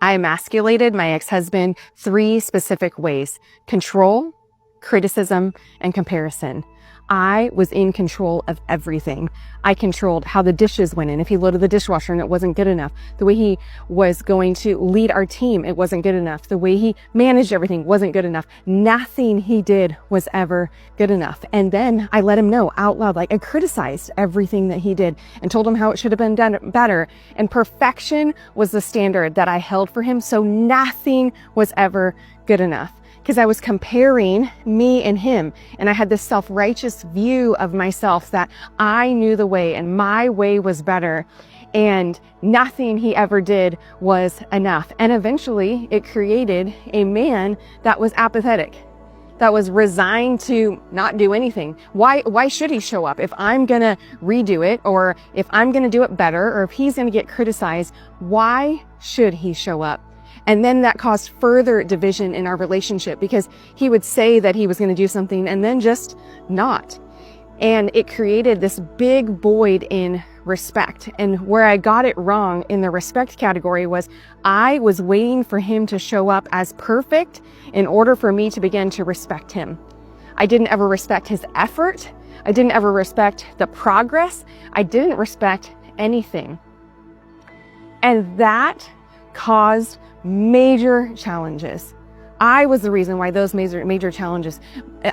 I emasculated my ex-husband 3 specific ways: control, criticism, and comparison. I was in control of everything. I controlled how the dishes went in. If he loaded the dishwasher and it wasn't good enough, the way he was going to lead our team, it wasn't good enough. The way he managed everything wasn't good enough. Nothing he did was ever good enough. And then I let him know out loud, like I criticized everything that he did and told him how it should have been done better. And perfection was the standard that I held for him. So nothing was ever good enough, because I was comparing me and him. And I had this self-righteous view of myself that I knew the way and my way was better. And nothing he ever did was enough. And eventually it created a man that was apathetic, that was resigned to not do anything. Why should he show up? If I'm gonna redo it, or if I'm gonna do it better, or if he's gonna get criticized, why should he show up? And then that caused further division in our relationship, because he would say that he was going to do something and then just not. And it created this big void in respect. And where I got it wrong in the respect category was I was waiting for him to show up as perfect in order for me to begin to respect him. I didn't ever respect his effort. I didn't ever respect the progress. I didn't respect anything. And that caused major challenges. I was the reason why those major challenges.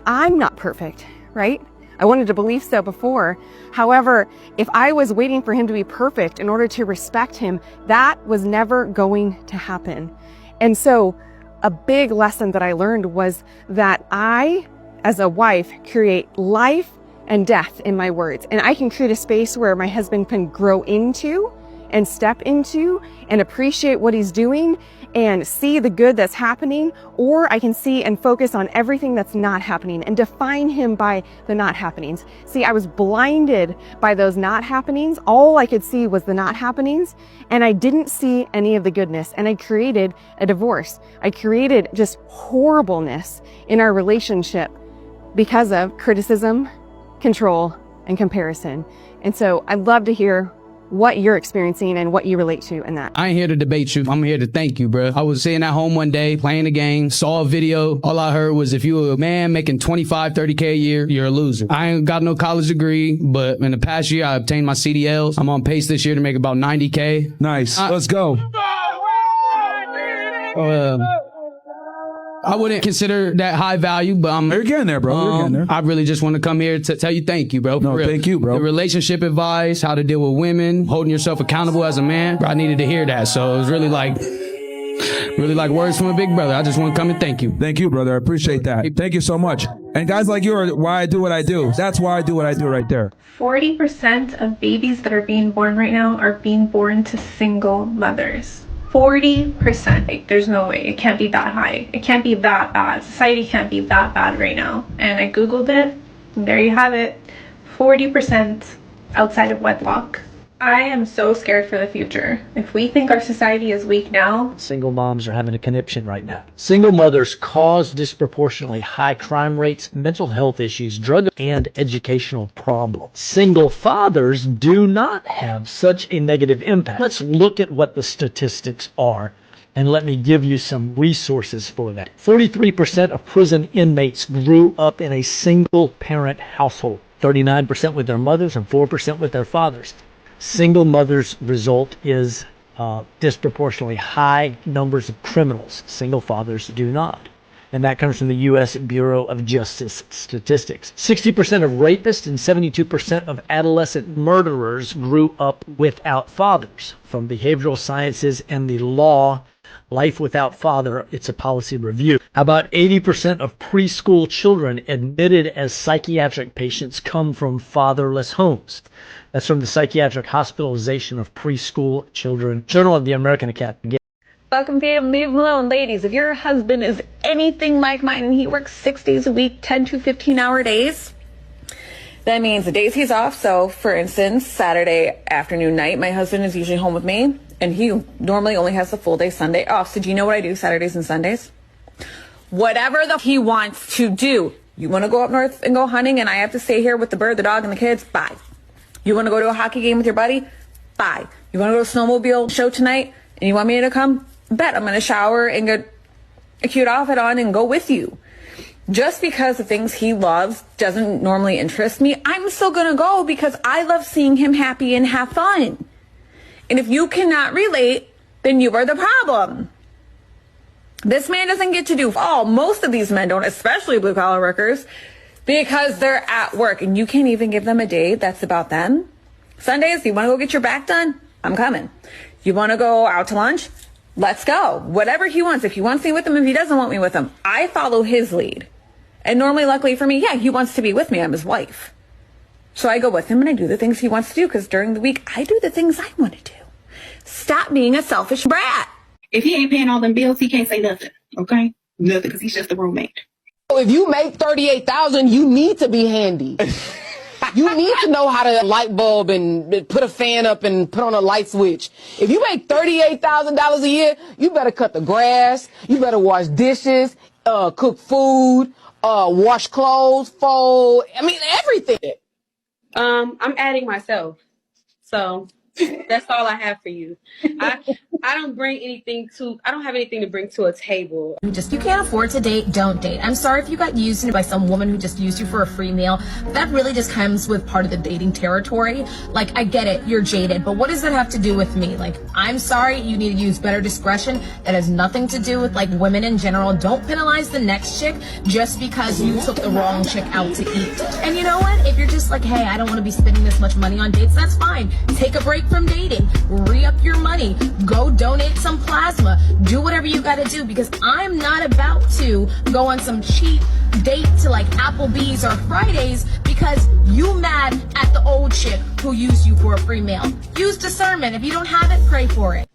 I'm not perfect, right? I wanted to believe so before. However, if I was waiting for him to be perfect in order to respect him, that was never going to happen. And so a big lesson that I learned was that I, as a wife, create life and death in my words. And I can create a space where my husband can grow into and step into and appreciate what he's doing and see the good that's happening, or I can see and focus on everything that's not happening and define him by the not happenings. See, I was blinded by those not happenings. All I could see was the not happenings, and I didn't see any of the goodness. And I created a divorce. I created just horribleness in our relationship because of criticism, control, and comparison. And so I'd love to hear what you're experiencing and what you relate to in that. I ain't here to debate you. I'm here to thank you, bro. I was sitting at home one day playing the game, saw a video. All I heard was, if you're a man making 25, 30K a year, you're a loser. I ain't got no college degree, but in the past year, I obtained my CDLs. I'm on pace this year to make about 90K. Nice. Let's go. I wouldn't consider that high value, but You're getting there, bro. You're getting there. I really just want to come here to tell you thank you, bro. No, thank you, bro. The relationship advice, how to deal with women, holding yourself accountable as a man. Bro, I needed to hear that. So it was really like words from a big brother. I just want to come and thank you. Thank you, brother. I appreciate that. Thank you so much. And guys like you are why I do what I do. That's why I do what I do right there. 40% of babies that are being born right now are being born to single mothers. 40%. Like, there's no way. It can't be that high. It can't be that bad. Society can't be that bad right now. And I Googled it, and there you have it. 40% outside of wedlock. I am so scared for the future. If we think our society is weak now, single moms are having a conniption right now. Single mothers cause disproportionately high crime rates, mental health issues, drug and educational problems. Single fathers do not have such a negative impact. Let's look at what the statistics are, and let me give you some resources for that. 33% of prison inmates grew up in a single parent household. 39% with their mothers and 4% with their fathers. Single mothers' result is disproportionately high numbers of criminals. Single fathers do not. And that comes from the U.S. Bureau of Justice Statistics. 60% of rapists and 72% of adolescent murderers grew up without fathers. From behavioral sciences and the law, Life Without Father, it's a policy review. About 80% of preschool children admitted as psychiatric patients come from fatherless homes. That's from the Psychiatric Hospitalization of Preschool Children, Journal of the American Academy. Fucking leave him alone, ladies. If your husband is anything like mine and he works 6 days a week, 10 to 15-hour days, that means the days he's off. So, for instance, Saturday afternoon, night, my husband is usually home with me, and he normally only has the full day Sunday off. So do you know what I do Saturdays and Sundays? Whatever he wants to do. You want to go up north and go hunting, and I have to stay here with the bird, the dog, and the kids? Bye. You want to go to a hockey game with your buddy? Bye. You want to go to a snowmobile show tonight, and you want me to come? bet I'm going to shower and get a cute outfit on and go with you. Just because the things he loves doesn't normally interest me, I'm still going to go because I love seeing him happy and have fun. And if you cannot relate, then you are the problem. This man doesn't get to do all. Most of these men don't, especially blue collar workers, because they're at work and you can't even give them a day that's about them. Sundays, you want to go get your back done? I'm coming. You want to go out to lunch? Let's go. Whatever he wants. If he wants me with him, if he doesn't want me with him, I follow his lead. And normally, luckily for me, yeah, he wants to be with me. I'm his wife. So I go with him and I do the things he wants to do because during the week, I do the things I want to do. Stop being a selfish brat. If he ain't paying all them bills, he can't say nothing, okay? Nothing, because he's just a roommate. If you make $38,000, you need to be handy. You need to know how to light bulb and put a fan up and put on a light switch. If you make $38,000 a year, you better cut the grass, you better wash dishes, cook food, wash clothes, fold, I mean, everything. I'm adding myself. So that's all I have for you. I don't have anything to bring to a table. You can't afford to date, don't date. I'm sorry if you got used by some woman who just used you for a free meal. That really just comes with part of the dating territory. Like, I get it, you're jaded, but what does that have to do with me? Like, I'm sorry, you need to use better discretion. That has nothing to do with, like, women in general. Don't penalize the next chick just because you took the wrong chick out to eat. And you know what? If you're just like, hey, I don't want to be spending this much money on dates, that's fine. Take a break from dating. Re-up your money. Go donate some plasma. Do whatever you gotta do because I'm not about to go on some cheap date to like Applebee's or Fridays because you mad at the old chick who used you for a free meal. Use discernment. If you don't have it, pray for it.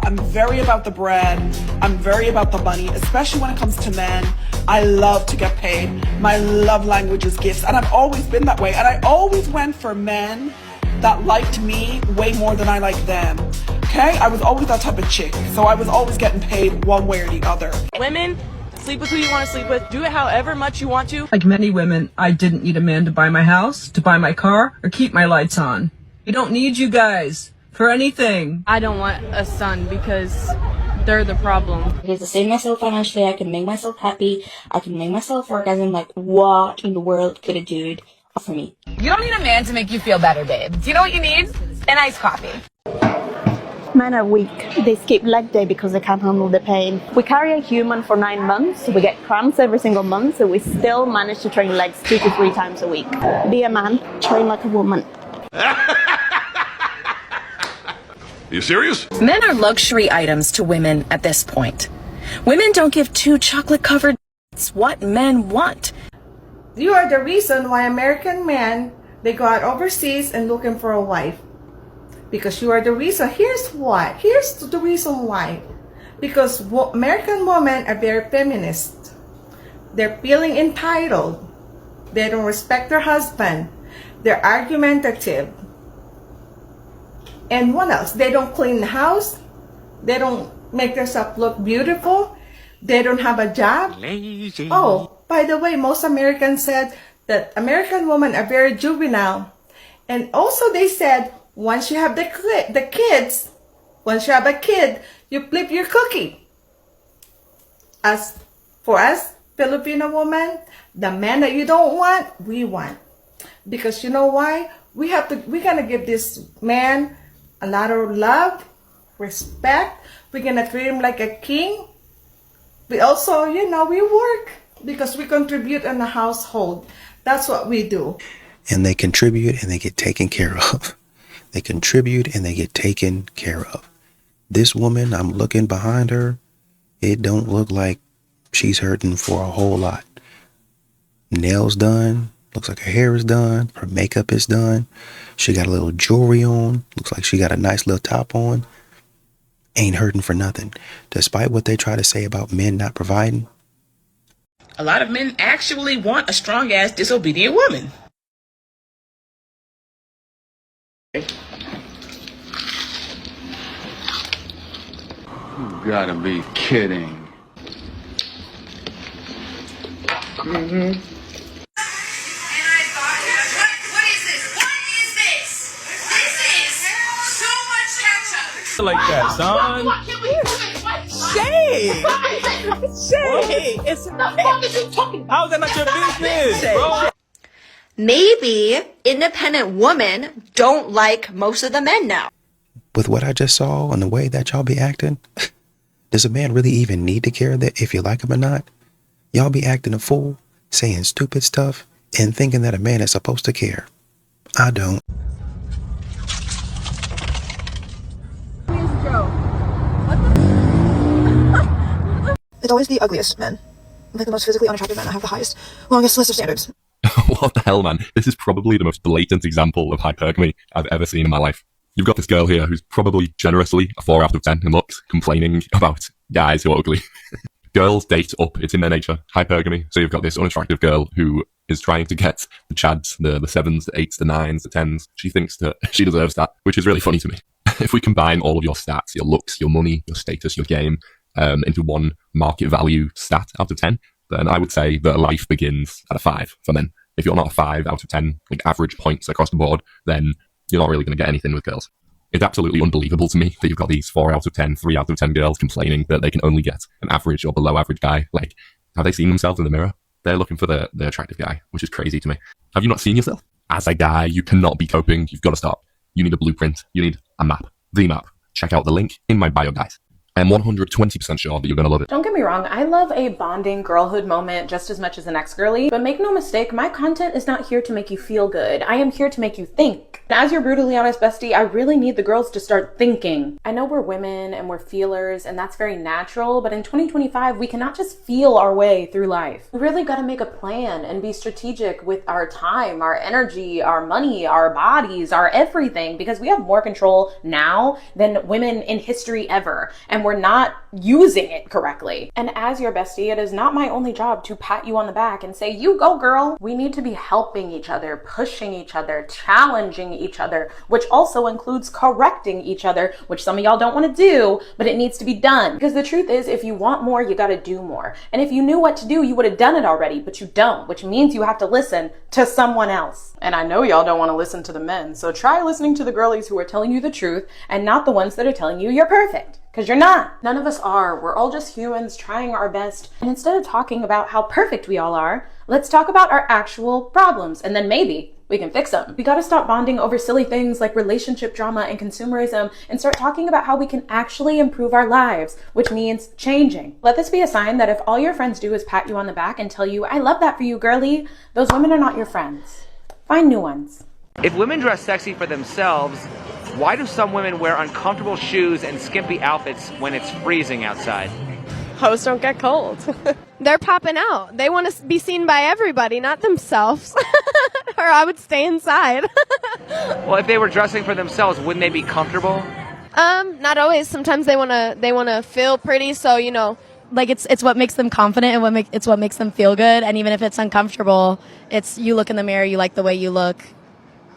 I'm very about the bread. I'm very about the money, especially when it comes to men. I love to get paid. My love language is gifts, and I've always been that way. And I always went for men that liked me way more than I liked them. Okay? I was always that type of chick. So I was always getting paid one way or the other. Women, sleep with who you want to sleep with. Do it however much you want to. Like many women, I didn't need a man to buy my house, to buy my car, or keep my lights on. We don't need you guys for anything. I don't want a son because they're the problem. To sustain myself financially, I can make myself happy. I can make myself orgasm. Like, what in the world could a dude offer me? You don't need a man to make you feel better, babe. Do you know what you need? An iced coffee. Men are weak. They skip leg day because they can't handle the pain. We carry a human for 9 months. We get cramps every single month, so we still manage to train legs 2 to 3 times a week. Be a man, train like a woman. You serious? Men are luxury items to women at this point. Women don't give 2 chocolate-covered it's what men want. You are the reason why American men, they go out overseas and looking for a wife. Because you are the reason. Here's why. Here's the reason why. Because American women are very feminist. They're feeling entitled. They don't respect their husband. They're argumentative. And what else? They don't clean the house. They don't make themselves look beautiful. They don't have a job. Lazy. Oh, by the way, most Americans said that American women are very juvenile. And also they said, once you have the kids, once you have a kid, you flip your cookie. As for us, Filipino women, the man that you don't want, we want. Because you know why? We're gonna give this man a lot of love, respect. We're gonna treat him like a king. We also, we work because we contribute in the household. That's what we do. And they contribute and they get taken care of. They contribute and they get taken care of. This woman, I'm looking behind her. It don't look like she's hurting for a whole lot. Nails done. Looks like her hair is done. Her makeup is done. She got a little jewelry on. Looks like she got a nice little top on. Ain't hurting for nothing. Despite what they try to say about men not providing. A lot of men actually want a strong-ass, disobedient woman. You gotta be kidding. Mm-hmm. like that, son. Shay! Shay! It's the fuck is you talking about? How's that not your business, bro? Maybe independent women don't like most of the men now. With what I just saw and the way that y'all be acting, does a man really even need to care that if you like him or not? Y'all be acting a fool, saying stupid stuff, and thinking that a man is supposed to care. I don't. It's always the ugliest men. Like the most physically unattractive men have the highest, longest list of standards. What the hell, man? This is probably the most blatant example of hypergamy I've ever seen in my life. You've got this girl here who's probably generously a 4 out of 10 in looks, complaining about guys who are ugly. Girls date up, it's in their nature, hypergamy. So you've got this unattractive girl who is trying to get the chads, the 7s, the 8s, the 9s, the 10s. She thinks that she deserves that, which is really funny to me. If we combine all of your stats, your looks, your money, your status, your game, into one market value stat out of 10, then I would say that life begins at a 5 for men. If you're not a 5 out of 10, like average points across the board, then you're not really going to get anything with girls. It's absolutely unbelievable to me that you've got these 4 out of 10, 3 out of 10 girls complaining that they can only get an average or below average guy. Like, have they seen themselves in the mirror? They're looking for the attractive guy, which is crazy to me. Have you not seen yourself? As a guy, you cannot be coping. You've got to stop. You need a blueprint. You need a map. The map. Check out the link in my bio, guys. I am 120% sure that you're going to love it. Don't get me wrong, I love a bonding girlhood moment just as much as an ex-girly, but make no mistake, my content is not here to make you feel good. I am here to make you think. And as your brutally honest bestie, I really need the girls to start thinking. I know we're women and we're feelers, and that's very natural, but in 2025, we cannot just feel our way through life. We really gotta make a plan and be strategic with our time, our energy, our money, our bodies, our everything, because we have more control now than women in history ever. And we're not using it correctly. And as your bestie, it is not my only job to pat you on the back and say, you go girl. We need to be helping each other, pushing each other, challenging each other, which also includes correcting each other, which some of y'all don't want to do, but it needs to be done. Because the truth is, if you want more, you got to do more. And if you knew what to do, you would have done it already, but you don't, which means you have to listen to someone else. And I know y'all don't want to listen to the men, so try listening to the girlies who are telling you the truth and not the ones that are telling you you're perfect. Because you're not. None of us are. We're all just humans trying our best. And instead of talking about how perfect we all are, let's talk about our actual problems. And then maybe we can fix them. We gotta stop bonding over silly things like relationship drama and consumerism and start talking about how we can actually improve our lives, which means changing. Let this be a sign that if all your friends do is pat you on the back and tell you, I love that for you, girly, those women are not your friends. Find new ones. If women dress sexy for themselves, why do some women wear uncomfortable shoes and skimpy outfits when it's freezing outside? Hoes don't get cold. They're popping out. They want to be seen by everybody, not themselves. Or I would stay inside. Well, if they were dressing for themselves, wouldn't they be comfortable? Not always. Sometimes they wanna feel pretty, so you know, like it's what makes them confident and it's what makes them feel good. And even if it's uncomfortable, it's you look in the mirror, you like the way you look.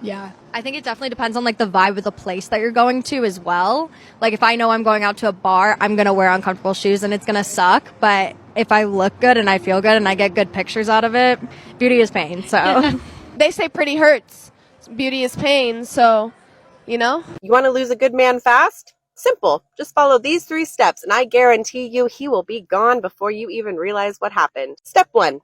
Yeah. I think it definitely depends on like the vibe of the place that you're going to as well. Like if I know I'm going out to a bar, I'm going to wear uncomfortable shoes and it's going to suck. But if I look good and I feel good and I get good pictures out of it, beauty is pain. So They say pretty hurts. Beauty is pain. So, you know. You want to lose a good man fast? Simple. Just follow these 3 steps and I guarantee you he will be gone before you even realize what happened. Step 1.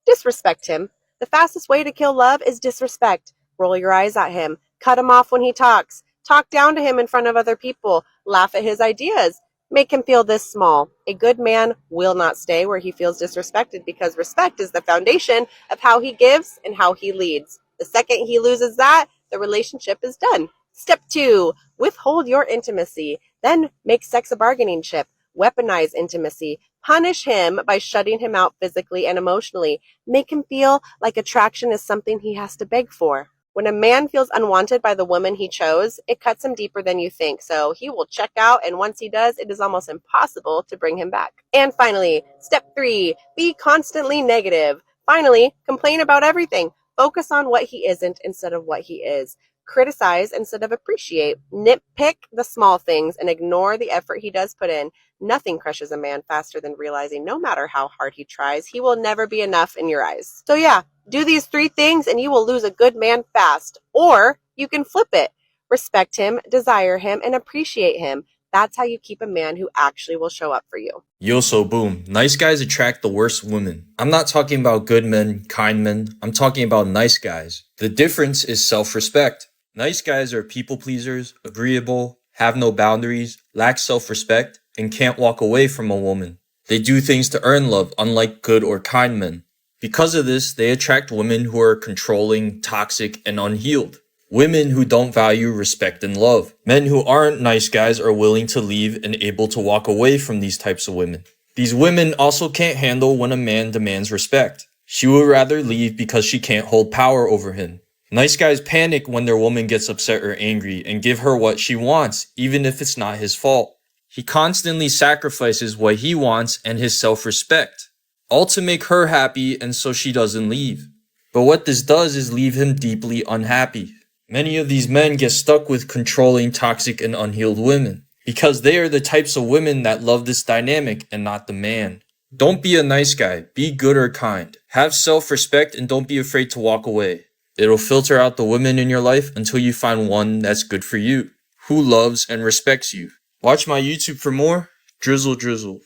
Disrespect him. The fastest way to kill love is disrespect. Roll your eyes at him. Cut him off when he talks. Talk down to him in front of other people. Laugh at his ideas. Make him feel this small. A good man will not stay where he feels disrespected because respect is the foundation of how he gives and how he leads. The second he loses that, the relationship is done. Step 2. Withhold your intimacy. Then make sex a bargaining chip. Weaponize intimacy. Punish him by shutting him out physically and emotionally. Make him feel like attraction is something he has to beg for. When a man feels unwanted by the woman he chose, it cuts him deeper than you think. So he will check out, and once he does, it is almost impossible to bring him back. And finally, step 3, be constantly negative. Finally, complain about everything. Focus on what he isn't instead of what he is. Criticize instead of appreciate. Nitpick the small things and ignore the effort he does put in. Nothing crushes a man faster than realizing no matter how hard he tries, he will never be enough in your eyes. So yeah, do these 3 things and you will lose a good man fast. Or you can flip it. Respect him, desire him, and appreciate him. That's how you keep a man who actually will show up for you. Yo, so boom. Nice guys attract the worst women. I'm not talking about good men, kind men. I'm talking about nice guys. The difference is self-respect. Nice guys are people pleasers, agreeable, have no boundaries, lack self-respect, and can't walk away from a woman. They do things to earn love, unlike good or kind men. Because of this, they attract women who are controlling, toxic, and unhealed. Women who don't value respect and love. Men who aren't nice guys are willing to leave and able to walk away from these types of women. These women also can't handle when a man demands respect. She would rather leave because she can't hold power over him. Nice guys panic when their woman gets upset or angry and give her what she wants, even if it's not his fault. He constantly sacrifices what he wants and his self-respect, all to make her happy and so she doesn't leave. But what this does is leave him deeply unhappy. Many of these men get stuck with controlling, toxic, and unhealed women because they are the types of women that love this dynamic and not the man. Don't be a nice guy. Be good or kind. Have self-respect and don't be afraid to walk away. It'll filter out the women in your life until you find one that's good for you, who loves and respects you. Watch my YouTube for more. Drizzle Drizzle.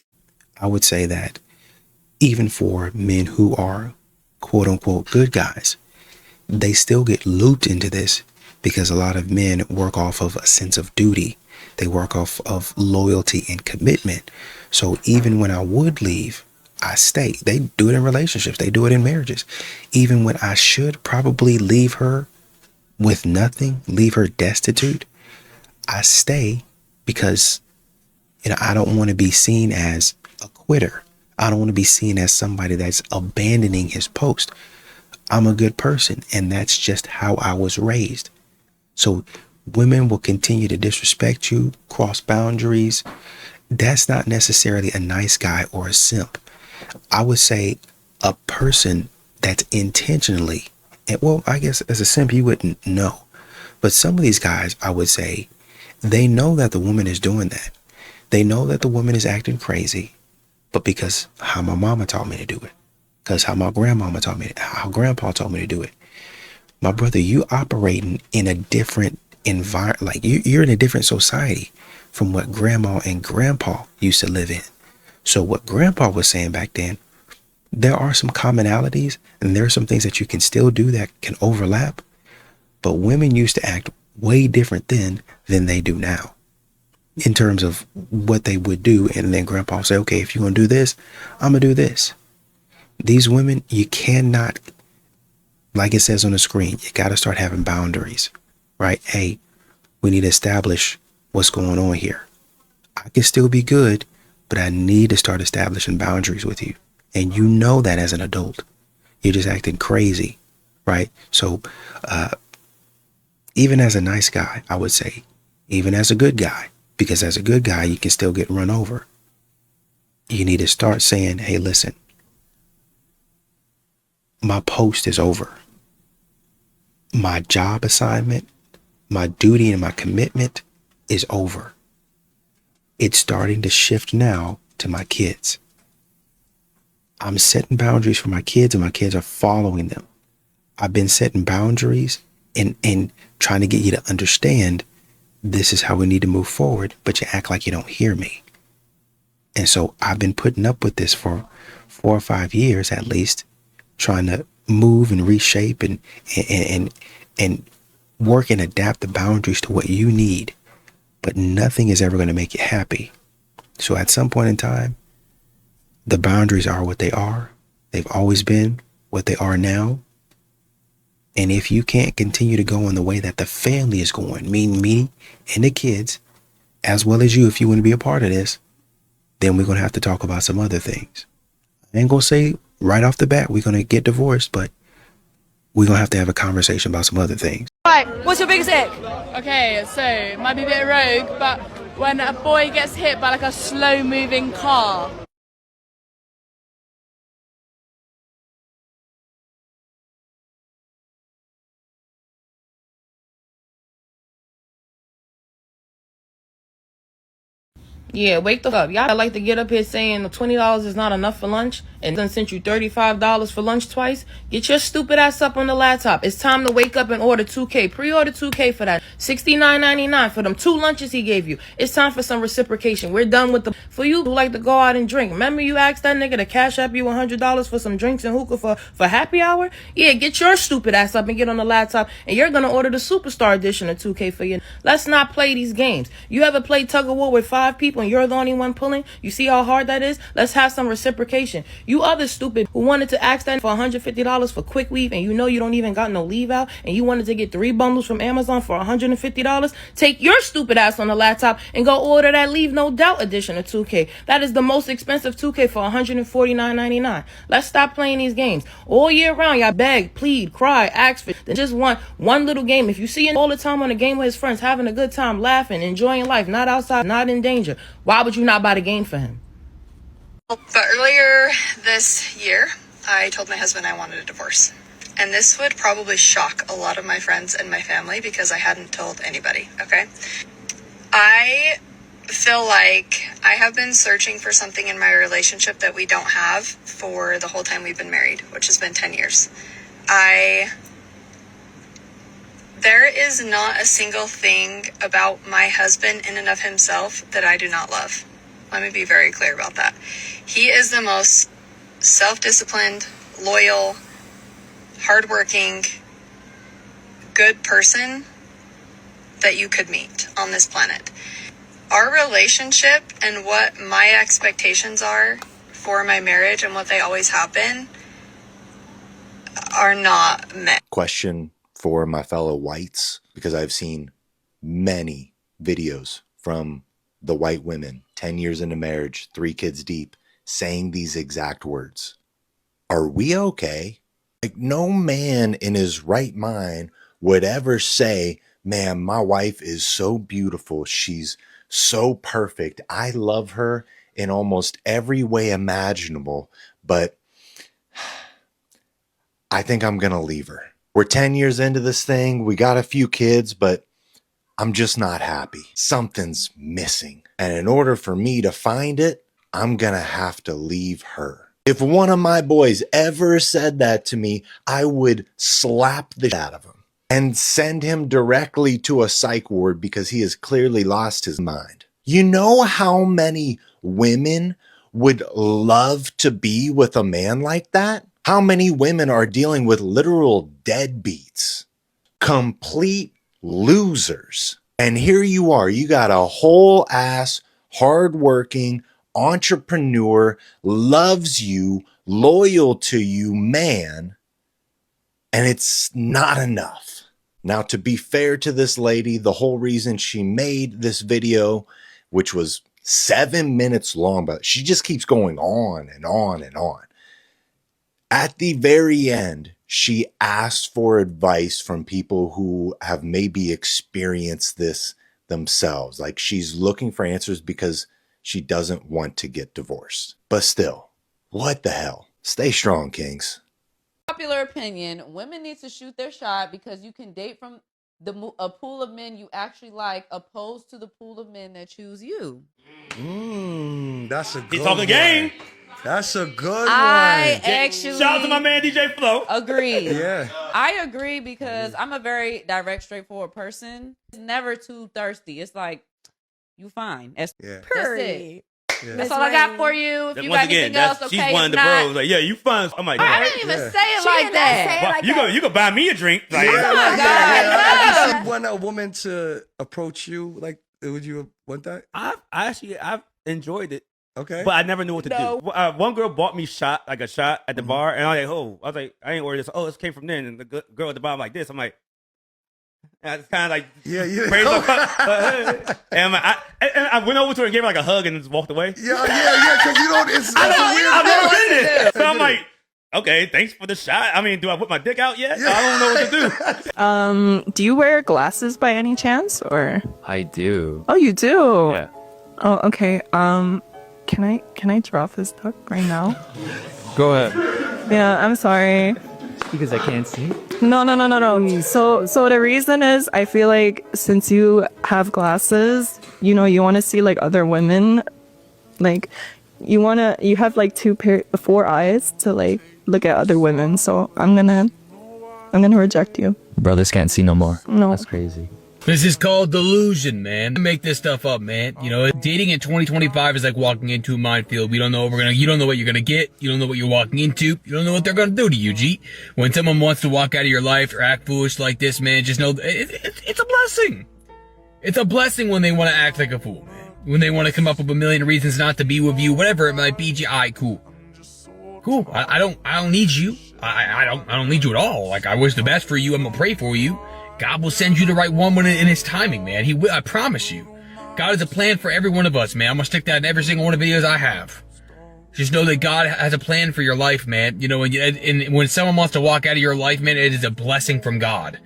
I would say that even for men who are quote unquote good guys, they still get looped into this because a lot of men work off of a sense of duty. They work off of loyalty and commitment. So even when I would leave, I stay. They do it in relationships. They do it in marriages. Even when I should probably leave her with nothing, leave her destitute, I stay because, I don't want to be seen as a quitter. I don't want to be seen as somebody that's abandoning his post. I'm a good person, and that's just how I was raised. So women will continue to disrespect you, cross boundaries. That's not necessarily a nice guy or a simp. I would say a person that's intentionally, and well, I guess as a simp you wouldn't know, but some of these guys, I would say, they know that the woman is doing that. They know that the woman is acting crazy, but because how my mama taught me to do it, because how my grandmama taught me, how grandpa told me to do it. My brother, you operating in a different environment, like you're in a different society from what grandma and grandpa used to live in. So what grandpa was saying back then, there are some commonalities and there are some things that you can still do that can overlap, but women used to act way different then than they do now in terms of what they would do. And then grandpa would say, okay, if you want to do this, I'm gonna do this. These women, you cannot, like it says on the screen, you got to start having boundaries, right? Hey, we need to establish what's going on here. I can still be good, but I need to start establishing boundaries with you. And you know that as an adult, you're just acting crazy, right? So, even as a nice guy, I would say, even as a good guy, because as a good guy, you can still get run over. You need to start saying, hey, listen, my post is over. My job assignment, my duty and my commitment is over. It's starting to shift now to my kids. I'm setting boundaries for my kids and my kids are following them. I've been setting boundaries and trying to get you to understand this is how we need to move forward, but you act like you don't hear me. And so I've been putting up with this for 4 or 5 years at least, trying to move and reshape and work and adapt the boundaries to what you need. But nothing is ever going to make you happy. So at some point in time, the boundaries are what they are. They've always been what they are now. And if you can't continue to go in the way that the family is going, meaning me and the kids, as well as you, if you want to be a part of this, then we're going to have to talk about some other things. I ain't going to say right off the bat we're going to get divorced, but we're going to have a conversation about some other things. Right, what's your biggest ick? Okay, so it might be a bit rogue, but when a boy gets hit by like a slow moving car. Yeah, wake the fuck up. Y'all like to get up here saying $20 is not enough for lunch and then sent you $35 for lunch twice. Get your stupid ass up on the laptop. It's time to wake up and order 2K. Pre-order 2K for that. $69.99 for them 2 lunches he gave you. It's time for some reciprocation. We're done with the... For you who like to go out and drink. Remember you asked that nigga to cash up you $100 for some drinks and hookah for happy hour? Yeah, get your stupid ass up and get on the laptop and you're gonna order the Superstar Edition of 2K for you. Let's not play these games. You ever played tug of war with 5 people and you're the only one pulling? You see how hard that is? Let's have some reciprocation. You other stupid who wanted to ask that for $150 for quick leave and you know you don't even got no leave out and you wanted to get 3 bundles from Amazon for $150, take your stupid ass on the laptop and go order that Leave No Doubt edition of 2K. That is the most expensive 2K for $149.99. Let's stop playing these games. All year round, y'all beg, plead, cry, ask for they just want one little game. If you see him all the time on a game with his friends, having a good time, laughing, enjoying life, not outside, not in danger, why would you not buy the game for him? But earlier this year, I told my husband I wanted a divorce. And this would probably shock a lot of my friends and my family because I hadn't told anybody, okay? I feel like I have been searching for something in my relationship that we don't have for the whole time we've been married, which has been 10 years. There is not a single thing about my husband in and of himself that I do not love. Let me be very clear about that. He is the most self-disciplined, loyal, hardworking, good person that you could meet on this planet. Our relationship and what my expectations are for my marriage and what they always have been are not met. Question for my fellow whites, because I've seen many videos from the white women, 10 years into marriage, 3 kids deep, saying these exact words. Are we okay? Like, no man in his right mind would ever say, man, my wife is so beautiful. She's so perfect. I love her in almost every way imaginable, but I think I'm going to leave her. We're 10 years into this thing. We got a few kids, but I'm just not happy. Something's missing. And in order for me to find it, I'm going to have to leave her. If one of my boys ever said that to me, I would slap the shit out of him and send him directly to a psych ward because he has clearly lost his mind. You know how many women would love to be with a man like that? How many women are dealing with literal deadbeats, complete losers? And here you are, you got a whole ass, hardworking, entrepreneur, loves you, loyal to you man, and it's not enough. Now, to be fair to this lady, the whole reason she made this video, which was 7 minutes long, but she just keeps going on and on and on. At the very end, she asked for advice from people who have maybe experienced this themselves. Like, she's looking for answers because she doesn't want to get divorced. But still, what the hell? Stay strong, kings. Popular opinion, women need to shoot their shot because you can date from a pool of men you actually like opposed to the pool of men that choose you. That's a good He's talking game. That's a good I one. actually... Shout out to my man DJ Flo. Agree. Yeah. I agree because I'm a very direct, straightforward person. It's never too thirsty. It's like, you fine. That's it. Yeah. That's all I got for you. If you Once got again, anything else, okay. she's one of the bros. Like, yeah, you fun. I'm like, I didn't even say it like that. You can buy me a drink. Like, Oh my God. If you want a woman to approach you, like, would you want that? I've enjoyed it. Okay. But I never knew what to do. One girl bought me a shot at the bar, and I was like, I ain't ordered this. Oh, this came from then. And the girl at the bottom like this. I'm like, and it's kind of like, and I went over to her and gave her like a hug and just walked away. Yeah, because you don't. I've never been there. So I'm like, okay, thanks for the shot. I mean, do I put my dick out yet? I don't know what to do. Do you wear glasses by any chance, or? I do. Oh, you do? Yeah. Oh, okay. Can I drop this duck right now? Go ahead. Yeah, I'm sorry. Because I can't see? No. So the reason is I feel like since you have glasses, you know, you want to see like other women, like you have like four eyes to like look at other women. So I'm gonna reject you. Brothers can't see no more. No. That's crazy. This is called delusion, man. Make this stuff up, man. You know, dating in 2025 is like walking into a minefield. You don't know what you're gonna get. You don't know what you're walking into. You don't know what they're gonna do to you, G. When someone wants to walk out of your life or act foolish like this, man, just know it's a blessing. It's a blessing when they want to act like a fool, man. When they want to come up with a million reasons not to be with you, whatever it might be, G. Alright, cool. Cool. I don't need you. I don't need you at all. Like, I wish the best for you. I'm gonna pray for you. God will send you the right one in his timing, man. He will, I promise you. God has a plan for every one of us, man. I'm gonna stick that in every single one of the videos I have. Just know that God has a plan for your life, man. You know, and when someone wants to walk out of your life, man, it is a blessing from God.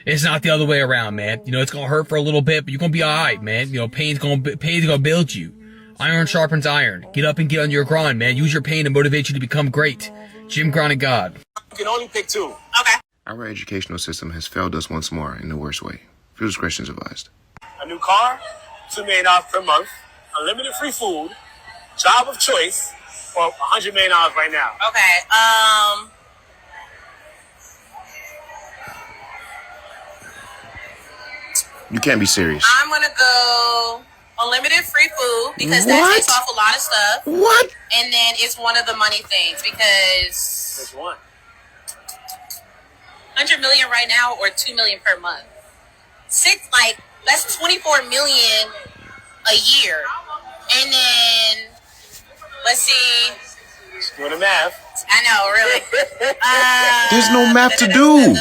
It's not the other way around, man. You know, it's gonna hurt for a little bit, but you're gonna be alright, man. You know, pain's gonna build you. Iron sharpens iron. Get up and get on your grind, man. Use your pain to motivate you to become great. Jim Crown and God. You can only pick two. Okay. Our educational system has failed us once more in the worst way. Viewer discretion is advised. A new car, $2 million per month, unlimited free food, job of choice, or $100 million right now. Okay. You can't be serious. I'm gonna go unlimited free food because that takes off a lot of stuff. What? And then it's one of the money things because. Which one? 100 million right now or 2 million per month. That's 24 million a year. And then let's see. Do the math. I know, really. There's no math to do.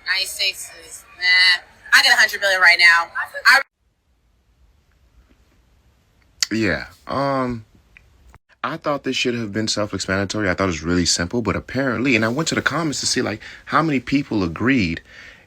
96 is I get 100 million right now. Yeah. I thought this should have been self-explanatory. I thought it was really simple, but apparently, and I went to the comments to see like how many people agreed.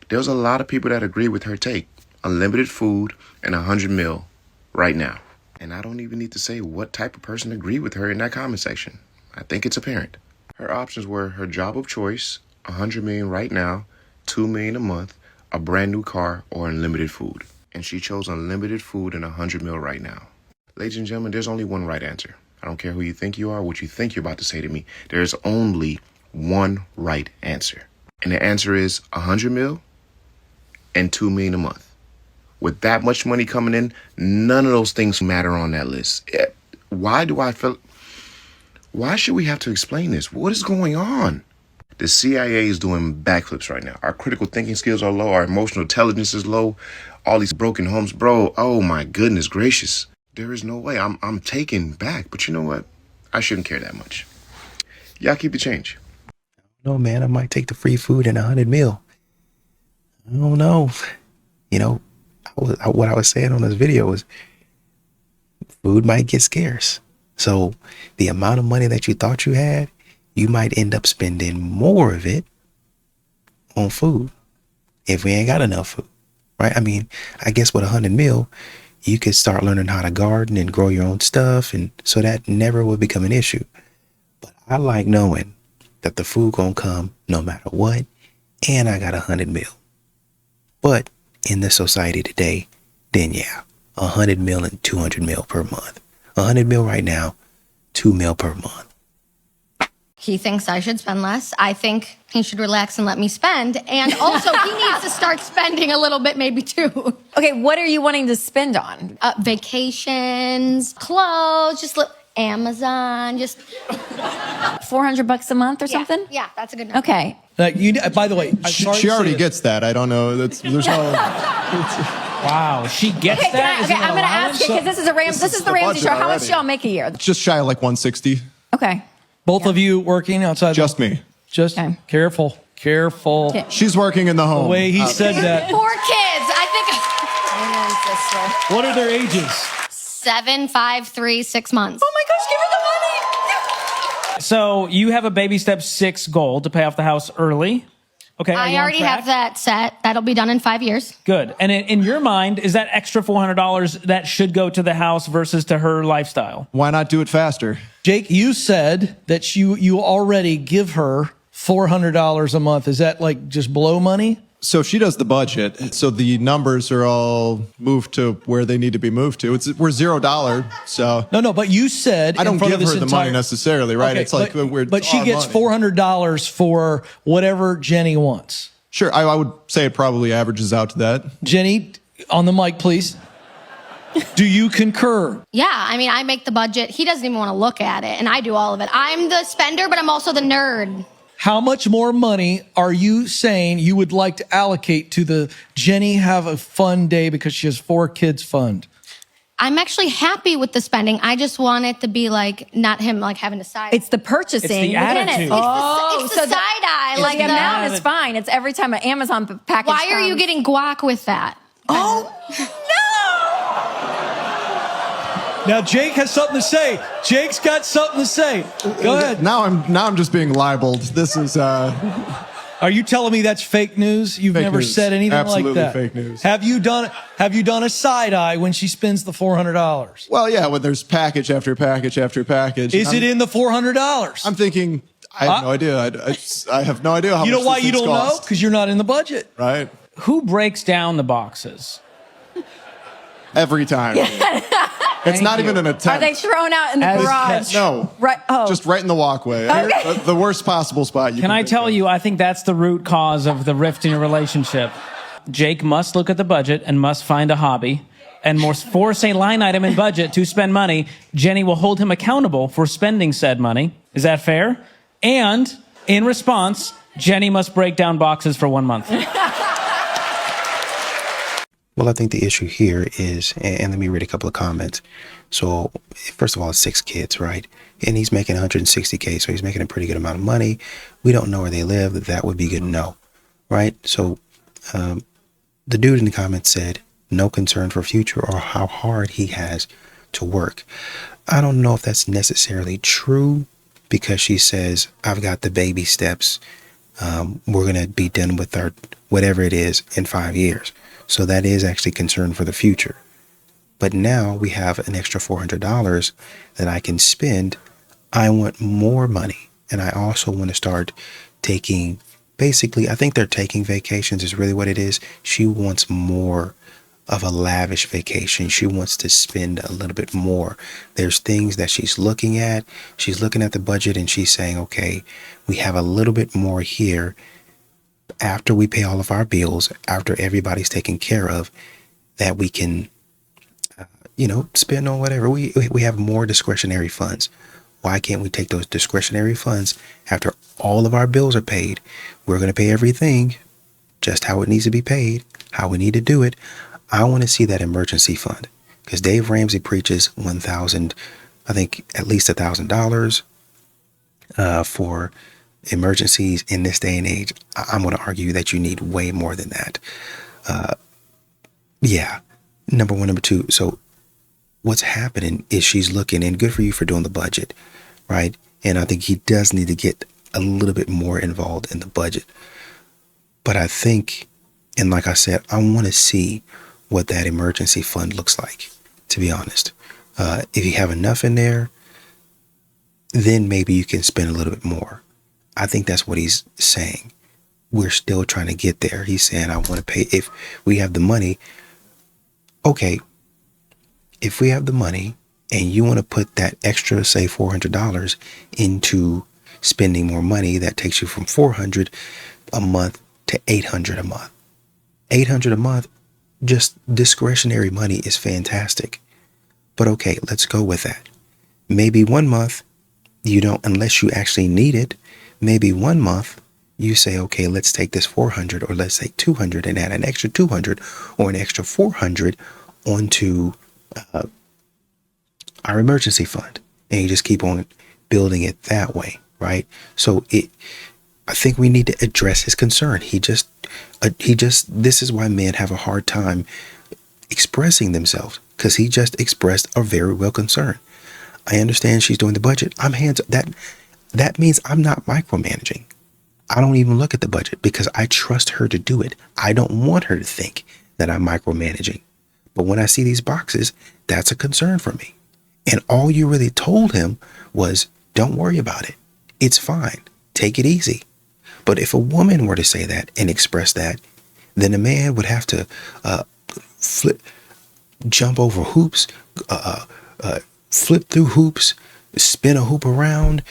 There was a lot of people that agreed with her take. Unlimited food and 100 mil right now. And I don't even need to say what type of person agreed with her in that comment section. I think it's apparent. Her options were her job of choice, 100 million right now, 2 million a month, a brand new car, or unlimited food. And she chose unlimited food and 100 mil right now. Ladies and gentlemen, there's only one right answer. I don't care who you think you are, what you think you're about to say to me. There's only one right answer. And the answer is 100 mil and 2 million a month. With that much money coming in, none of those things matter on that list. Why should we have to explain this? What is going on? The CIA is doing backflips right now. Our critical thinking skills are low. Our emotional intelligence is low. All these broken homes, bro. Oh my goodness gracious. There is no way. I'm taken back. But you know what? I shouldn't care that much. Y'all keep the change. No, man, I might take the free food and 100 mil. I don't know. You know, what I was saying on this video was food might get scarce. So the amount of money that you thought you had, you might end up spending more of it on food if we ain't got enough food, right? I mean, I guess with 100 mil, you could start learning how to garden and grow your own stuff. And so that never would become an issue. But I like knowing that the food gonna come no matter what. And I got 100 mil. But in this society today, then yeah, 100 mil and 200 mil per month. 100 mil right now, 2 mil per month. He thinks I should spend less. I think he should relax and let me spend. And also, he needs to start spending a little bit, maybe too. Okay, what are you wanting to spend on? Vacations, clothes, just Amazon, just $400 a month or something? Yeah, that's a good number. Okay. By the way, she already gets that. I don't know. There's no. Wow, she gets that. Okay, I'm going to ask you because this is the Ramsey show. How much do y'all make a year? Just shy of like 160. Okay. Both of you working outside? Just me. Just careful. Okay. She's working in the home. The way he said that. 4 kids. I think. What are their ages? 7, 5, 3, 6 months. Oh my gosh, give her the money. So you have a baby step 6 goal to pay off the house early. Okay. I already have that set. That'll be done in 5 years. Good. And in your mind, is that extra $400 that should go to the house versus to her lifestyle? Why not do it faster? Jake, you said that you already give her $400 a month. Is that like just blow money? So she does the budget. So the numbers are all moved to where they need to be moved to. We're $0. So no, but you said I don't in front give of her this the money necessarily, right? Okay, it's like but she gets $400 for whatever Jenny wants. Sure, I would say it probably averages out to that. Jenny, on the mic, please. Do you concur? Yeah, I mean, I make the budget. He doesn't even want to look at it, and I do all of it. I'm the spender, but I'm also the nerd. How much more money are you saying you would like to allocate to the Jenny Have a Fun Day because she has 4 kids fund? I'm actually happy with the spending. I just want it to be like not him like having to side. It's the purchasing It's the within attitude. it. It's the side eye. Like Like the the amount is fine. It's every time an Amazon package. Why are you comes. getting guac with that? Oh Now Jake has something to say. Jake's got something to say. Go ahead. Now I'm just being libeled. This is Are you telling me that's fake news? You've Fake never news. said anything Absolutely like that. fake news. Have you done a side eye when she spends the $400? well, yeah. When there's package after package after package. Is it in the $400? I'm thinking. I have no idea. I have no idea how. You much know why these you things don't know? cost. Because you're not in the budget. Right. Who breaks down the boxes? Every time. It's not even an attempt. Are they thrown out in the garage? No. Right. Oh. Just right in the walkway. Okay. The worst possible spot. Can I tell you, I think that's the root cause of the rift in your relationship. Jake must look at the budget and must find a hobby and force a line item in budget to spend money. Jenny will hold him accountable for spending said money. Is that fair? And in response, Jenny must break down boxes for 1 month. Well, I think the issue here is, and let me read a couple of comments. So, first of all, it's 6 kids, right? And he's making $160K, so he's making a pretty good amount of money. We don't know where they live. That would be good to know, right? So, the dude in the comments said, no concern for future or how hard he has to work. I don't know if that's necessarily true because she says, I've got the baby steps. We're going to be done with our whatever it is in 5 years. So that is actually concern for the future. But now we have an extra $400 that I can spend. I want more money. And I also want to start taking, basically, I think they're taking vacations is really what it is. She wants more of a lavish vacation. She wants to spend a little bit more. There's things that she's looking at. She's looking at the budget and she's saying, okay, we have a little bit more here. After we pay all of our bills, after everybody's taken care of, that we can, spend on whatever. We have more discretionary funds. Why can't we take those discretionary funds after all of our bills are paid? We're going to pay everything just how it needs to be paid, how we need to do it. I want to see that emergency fund because Dave Ramsey preaches $1,000, I think at least $1,000 for emergencies in this day and age. I'm going to argue that you need way more than that. Number one. Number two. So what's happening is she's looking, and good for you for doing the budget, right? And I think he does need to get a little bit more involved in the budget. But I think, and like I said, I want to see what that emergency fund looks like, to be honest. If you have enough in there, then maybe you can spend a little bit more. I think that's what he's saying. We're still trying to get there. He's saying, I want to pay. If we have the money, okay, if we have the money and you want to put that extra, say $400 into spending more money, that takes you from $400 a month to $800 a month. $800 a month, just discretionary money is fantastic. But okay, let's go with that. Maybe 1 month you don't, unless you actually need it. Maybe 1 month you say, okay, let's take this 400 or let's say 200 and add an extra 200 or an extra 400 onto our emergency fund. And you just keep on building it that way, right? So I think we need to address his concern. This is why men have a hard time expressing themselves, because he just expressed a very real concern. I understand she's doing the budget. That means I'm not micromanaging. I don't even look at the budget because I trust her to do it. I don't want her to think that I'm micromanaging. But when I see these boxes, that's a concern for me. And all you really told him was, don't worry about it. It's fine. Take it easy. But if a woman were to say that and express that, then a man would have to jump over hoops, flip through hoops, spin a hoop around,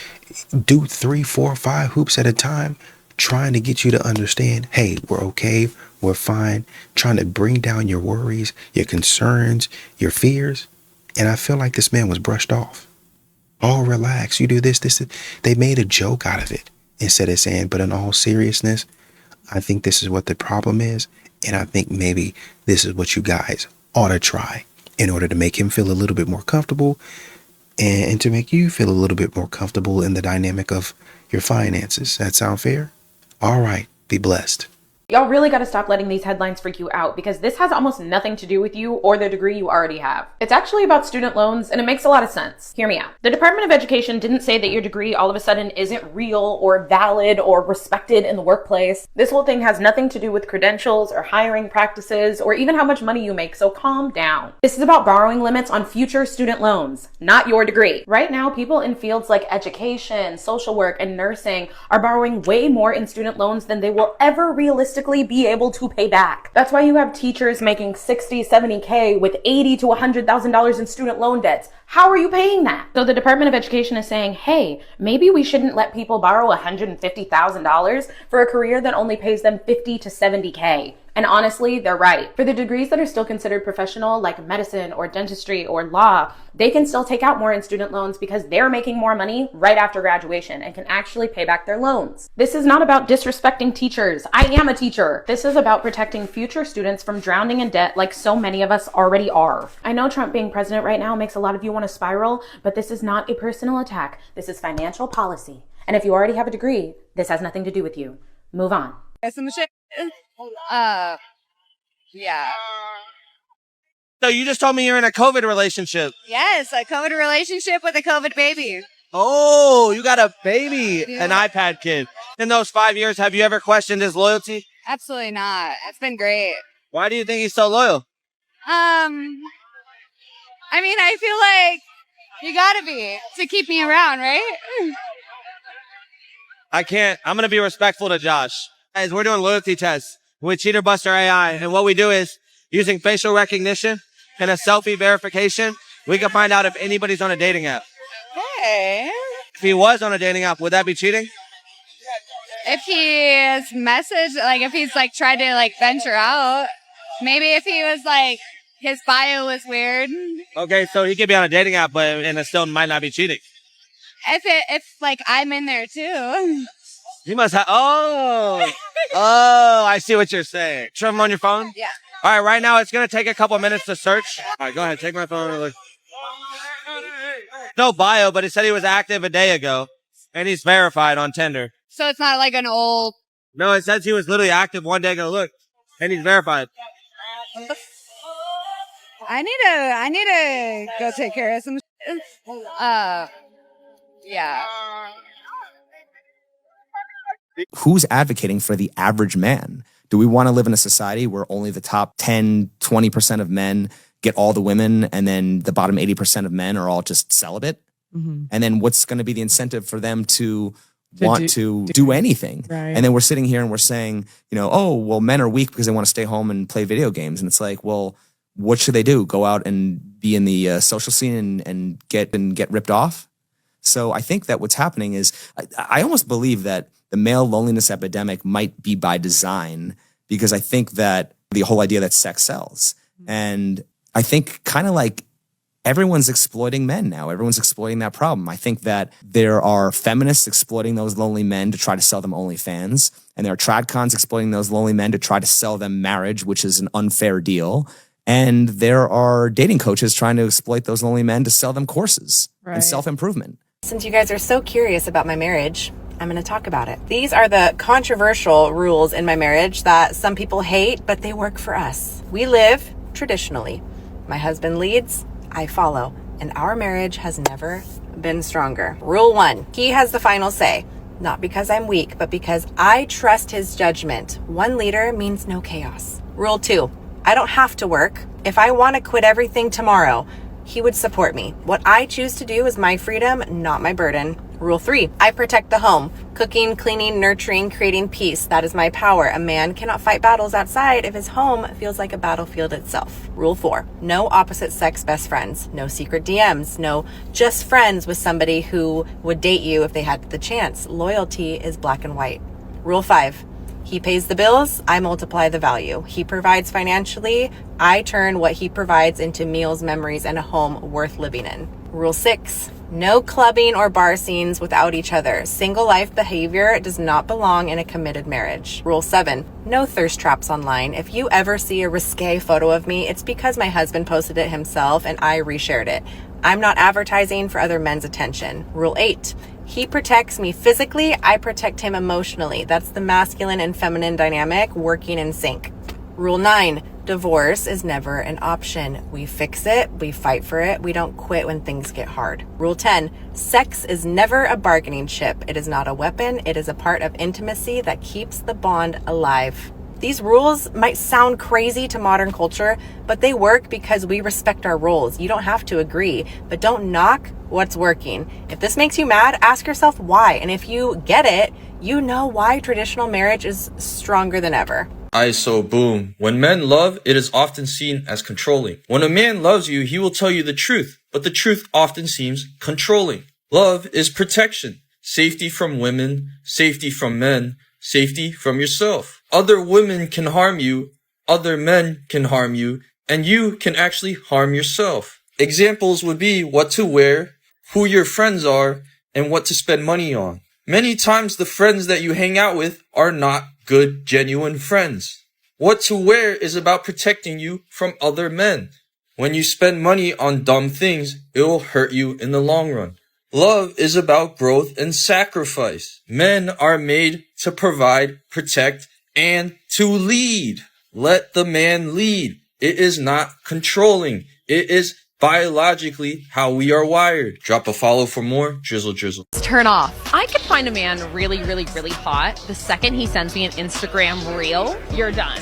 do 3, 4, 5 hoops at a time, trying to get you to understand, hey, we're okay, we're fine, trying to bring down your worries, your concerns, your fears. And I feel like this man was brushed off. Oh, relax, you do this. They made a joke out of it instead of saying, but in all seriousness, I think this is what the problem is. And I think maybe this is what you guys ought to try in order to make him feel a little bit more comfortable and to make you feel a little bit more comfortable in the dynamic of your finances. That sound fair? All right. Be blessed. Y'all really gotta stop letting these headlines freak you out, because this has almost nothing to do with you or the degree you already have. It's actually about student loans, and it makes a lot of sense. Hear me out. The Department of Education didn't say that your degree all of a sudden isn't real or valid or respected in the workplace. This whole thing has nothing to do with credentials or hiring practices or even how much money you make, so calm down. This is about borrowing limits on future student loans, not your degree. Right now, people in fields like education, social work, and nursing are borrowing way more in student loans than they will ever realistically be able to pay back. That's why you have teachers making $60,000, $70,000 with $80,000 to $100,000 in student loan debts. How are you paying that? So the Department of Education is saying, hey, maybe we shouldn't let people borrow $150,000 for a career that only pays them $50,000 to $70,000. And honestly, they're right. For the degrees that are still considered professional, like medicine or dentistry or law, they can still take out more in student loans because they're making more money right after graduation and can actually pay back their loans. This is not about disrespecting teachers. I am a teacher. This is about protecting future students from drowning in debt like so many of us already are. I know Trump being president right now makes a lot of you want to spiral, but this is not a personal attack. This is financial policy. And if you already have a degree, this has nothing to do with you. Move on. Yeah. So you just told me you're in a COVID relationship. Yes, a COVID relationship with a COVID baby. Oh, you got a baby, Yeah. an iPad kid. In those 5 years, have you ever questioned his loyalty? Absolutely not. It's been great. Why do you think he's so loyal? I mean, I feel like you gotta be to keep me around, right? I can't. I'm going to be respectful to Josh. Guys, we're doing loyalty tests with Cheater Buster AI. And what we do is, using facial recognition and a selfie verification, we can find out if anybody's on a dating app. Okay. If he was on a dating app, would that be cheating? If he's messaged, like if he's like tried to like venture out, maybe if he was like, his bio was weird. Okay, so he could be on a dating app, but and it still might not be cheating. If like I'm in there too. He must have. Oh, I see what you're saying. Show him on your phone. Yeah. All right, right now it's gonna take a couple minutes to search. All right, go ahead, take my phone and look. No bio, but it said he was active a day ago, and he's verified on Tinder. So it's not like an old. No, it says he was literally active one day ago. Look, and he's verified. I need to go take care of some. Yeah. Who's advocating for the average man? Do we want to live in a society where only the top 10, 20% of men get all the women and then the bottom 80% of men are all just celibate? Mhm. And then what's going to be the incentive for them to To want to do anything? Right. And then we're sitting here and we're saying, you know, oh, well, men are weak because they want to stay home and play video games. And it's like, well, what should they do? Go out and be in the social scene and get ripped off? So I think that what's happening is I almost believe that the male loneliness epidemic might be by design, because I think that the whole idea that sex sells. And I think kind of like everyone's exploiting men now. Everyone's exploiting that problem. I think that there are feminists exploiting those lonely men to try to sell them OnlyFans. And there are tradcons exploiting those lonely men to try to sell them marriage, which is an unfair deal. And there are dating coaches trying to exploit those lonely men to sell them courses and self-improvement. Since you guys are so curious about my marriage, I'm going to talk about it. These are the controversial rules in my marriage that some people hate, but they work for us. We live traditionally. My husband leads, I follow, and our marriage has never been stronger. Rule 1, he has the final say. Not because I'm weak, but because I trust his judgment. One leader means no chaos. Rule 2, I don't have to work. If I want to quit everything tomorrow, he would support me. What I choose to do is my freedom, not my burden. Rule 3, I protect the home. Cooking, cleaning, nurturing, creating peace. That is my power. A man cannot fight battles outside if his home feels like a battlefield itself. Rule 4, no opposite sex best friends. No secret DMs. No just friends with somebody who would date you if they had the chance. Loyalty is black and white. Rule 5, he pays the bills, I multiply the value. He provides financially, I turn what he provides into meals, memories, and a home worth living in. Rule 6, no clubbing or bar scenes without each other. Single life behavior does not belong in a committed marriage. Rule 7, no thirst traps online. If you ever see a risque photo of me, it's because my husband posted it himself and I reshared it. I'm not advertising for other men's attention. Rule 8, he protects me physically, I protect him emotionally. That's the masculine and feminine dynamic working in sync. Rule 9, divorce is never an option. We fix it, we fight for it, we don't quit when things get hard. Rule 10, sex is never a bargaining chip. It is not a weapon, it is a part of intimacy that keeps the bond alive. These rules might sound crazy to modern culture, but they work because we respect our roles. You don't have to agree, but don't knock what's working. If this makes you mad, ask yourself why. And if you get it, you know why traditional marriage is stronger than ever. ISO boom. When men love, it is often seen as controlling. When a man loves you, he will tell you the truth, but the truth often seems controlling. Love is protection. Safety from women, safety from men, safety from yourself. Other women can harm you, other men can harm you, and you can actually harm yourself. Examples would be what to wear, who your friends are, and what to spend money on. Many times the friends that you hang out with are not good, genuine friends. What to wear is about protecting you from other men. When you spend money on dumb things, it will hurt you in the long run. Love is about growth and sacrifice. Men are made to provide, protect, and to lead. Let the man lead. It is not controlling. It is biologically how we are wired. Drop a follow for more. Drizzle, drizzle. Turn off. I could find a man really, really, really hot. The second he sends me an Instagram reel, you're done.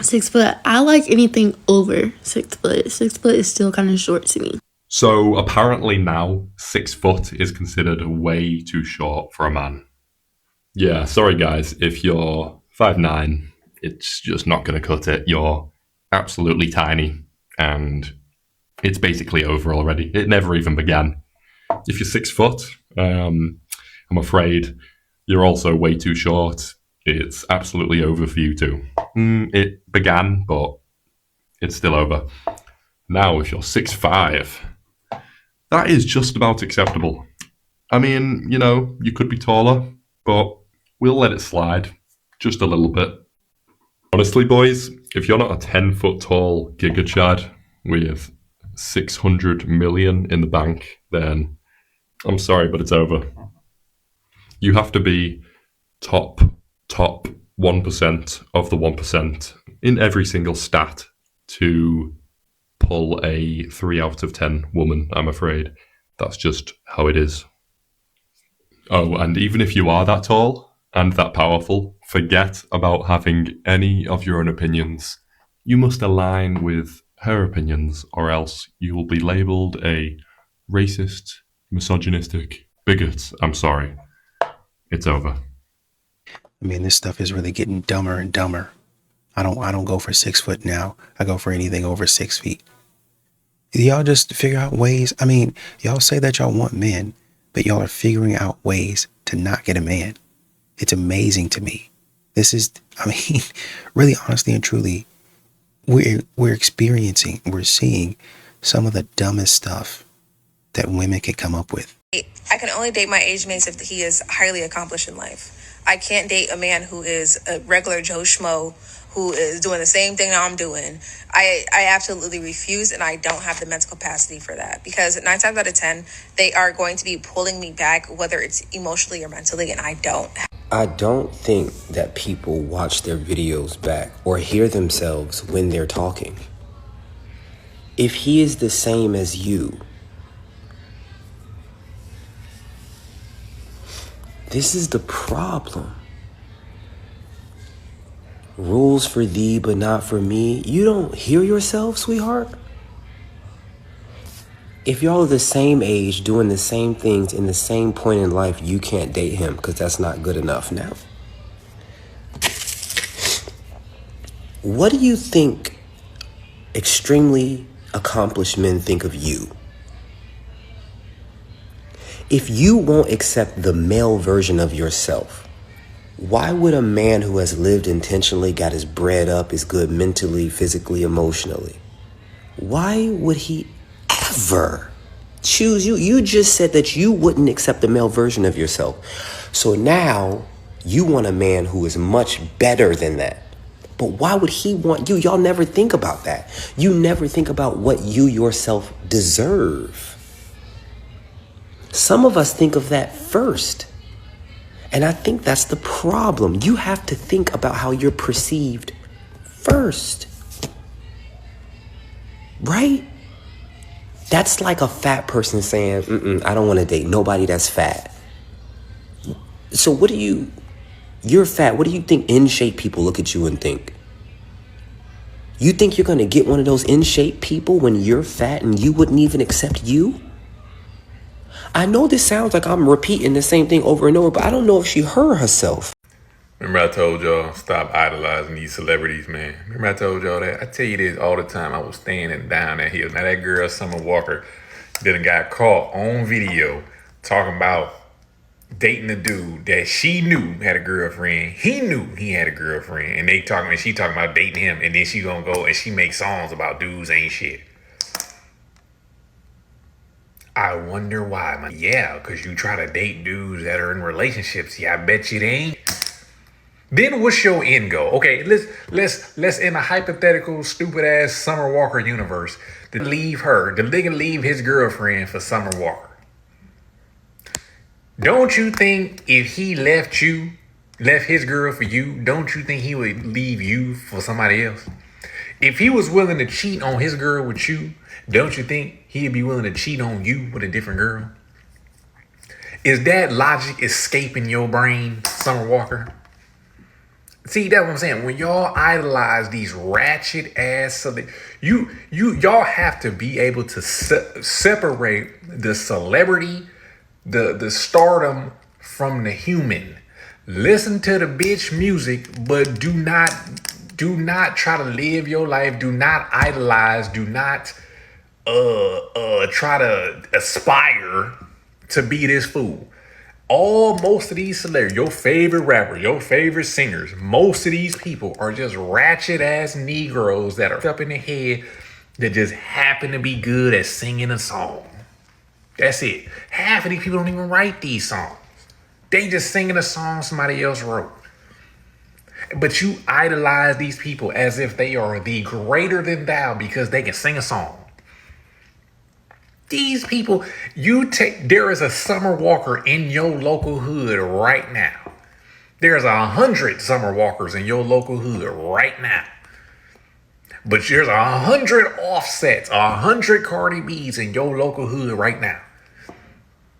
Six foot. I like anything over 6 foot. 6 foot is still kind of short to me. So apparently now 6 foot is considered way too short for a man. Yeah, sorry guys, if you're 5'9", it's just not going to cut it. You're absolutely tiny and it's basically over already. It never even began. If you're 6 foot, I'm afraid you're also way too short. It's absolutely over for you too. It began, but it's still over. Now, if you're 6'5", that is just about acceptable. I mean, you know, you could be taller, but we'll let it slide just a little bit. Honestly, boys, if you're not a 10-foot tall Giga Chad with 600 million in the bank, then I'm sorry, but it's over. You have to be top 1% of the 1% in every single stat to pull a 3 out of 10 woman, I'm afraid. That's just how it is. Oh, and even if you are that tall and that powerful, forget about having any of your own opinions. You must align with her opinions, or else you will be labelled a racist, misogynistic bigot. I'm sorry. It's over. I mean, this stuff is really getting dumber and dumber. I don't go for 6 foot now. I go for anything over 6 feet. Y'all just figure out ways. I mean, y'all say that y'all want men, but y'all are figuring out ways to not get a man. It's amazing to me. This is, I mean, really honestly and truly, we're experiencing, we're seeing some of the dumbest stuff that women can come up with. I can only date my age mates if he is highly accomplished in life. I can't date a man who is a regular Joe Schmo who is doing the same thing I'm doing. I absolutely refuse, and I don't have the mental capacity for that, because 9 times out of 10, they are going to be pulling me back, whether it's emotionally or mentally, and I don't. I don't think that people watch their videos back or hear themselves when they're talking. If he is the same as you, This is the problem. Rules for thee, but not for me. You don't hear yourself, sweetheart? If y'all are the same age, doing the same things in the same point in life, you can't date him because that's not good enough now. What do you think extremely accomplished men think of you? If you won't accept the male version of yourself, why would a man who has lived intentionally, got his bread up, is good mentally, physically, emotionally, why would he ever choose you? You just said that you wouldn't accept the male version of yourself. So now you want a man who is much better than that. But why would he want you? Y'all never think about that. You never think about what you yourself deserve. Some of us think of that first. And I think that's the problem. You have to think about how you're perceived first. Right? That's like a fat person saying, I don't want to date nobody that's fat. So you're fat. What do you think in-shape people look at you and think? You think you're going to get one of those in-shape people when you're fat and you wouldn't even accept you? I know this sounds like I'm repeating the same thing over and over, but I don't know if she heard herself. Remember I told y'all, stop idolizing these celebrities, man. Remember I told y'all that? I tell you this all the time. I was standing down that hill. Now that girl, Summer Walker, then got caught on video talking about dating a dude that she knew had a girlfriend. He knew he had a girlfriend. And she talking about dating him. And then she gonna go and she make songs about dudes ain't shit. I wonder why. Yeah, because you try to date dudes that are in relationships. Yeah, I bet you they ain't. Then what's your end goal? Okay, let's in a hypothetical stupid ass Summer Walker universe, to leave her, the nigga leave his girlfriend for Summer Walker. Don't you think if he left his girl for you, don't you think he would leave you for somebody else? If he was willing to cheat on his girl with you, don't you think he'd be willing to cheat on you with a different girl? Is that logic escaping your brain, Summer Walker? See, that's what I'm saying. When y'all idolize these ratchet ass, y'all have to be able to separate the celebrity, the stardom from the human. Listen to the bitch music, but do not try to live your life. Do not idolize. Do not try to aspire to be this fool. Most of these celebrities, your favorite rapper, your favorite singers, most of these people are just ratchet ass Negroes that are up in the head that just happen to be good at singing a song. That's it. Half of these people don't even write these songs. They just singing a song somebody else wrote. But you idolize these people as if they are the greater than thou because they can sing a song. These people, there is a Summer Walker in your local hood right now. There's 100 Summer Walkers in your local hood right now. But there's 100 Offsets, 100 Cardi B's in your local hood right now.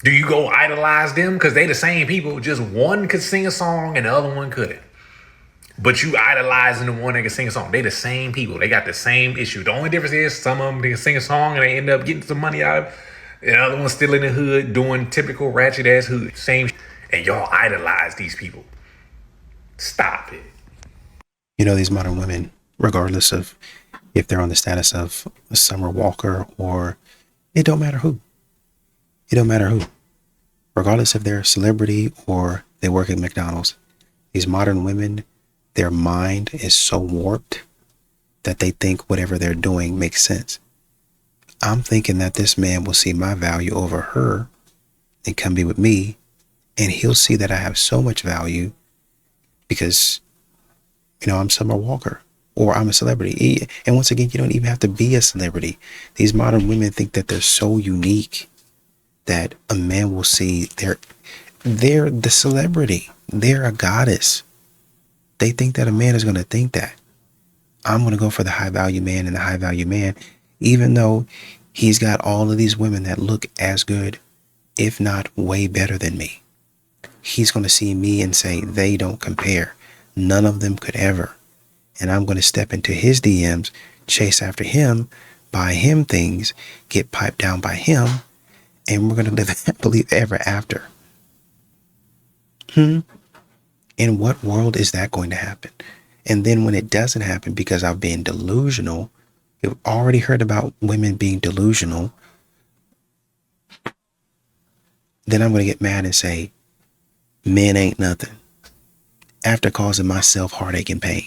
Do you go idolize them? Because they the same people. Just one could sing a song and the other one couldn't. But you idolizing the one that can sing a song. They the same people. They got the same issue. The only difference is some of them they can sing a song and they end up getting some money out of it. And the other one's still in the hood doing typical ratchet ass hood. Same. And y'all idolize these people. Stop it. You know, these modern women, regardless of if they're on the status of a Summer Walker or it don't matter who. It don't matter who. Regardless if they're a celebrity or they work at McDonald's. These modern women, their mind is so warped that they think whatever they're doing makes sense. I'm thinking that this man will see my value over her and come be with me, and he'll see that I have so much value because, I'm Summer Walker or I'm a celebrity. And once again, you don't even have to be a celebrity. These modern women think that they're so unique that a man will see they're the celebrity. They're a goddess. They think that a man is going to think that. I'm going to go for the high value man, and the high value man, even though he's got all of these women that look as good, if not way better than me. he's going to see me and say, they don't compare. None of them could ever. And I'm going to step into his DMs, chase after him, buy him things, get piped down by him, and we're going to live happily ever after. In what world is that going to happen? And then when it doesn't happen because I've been delusional, you've already heard about women being delusional, then I'm going to get mad and say, men ain't nothing, after causing myself heartache and pain.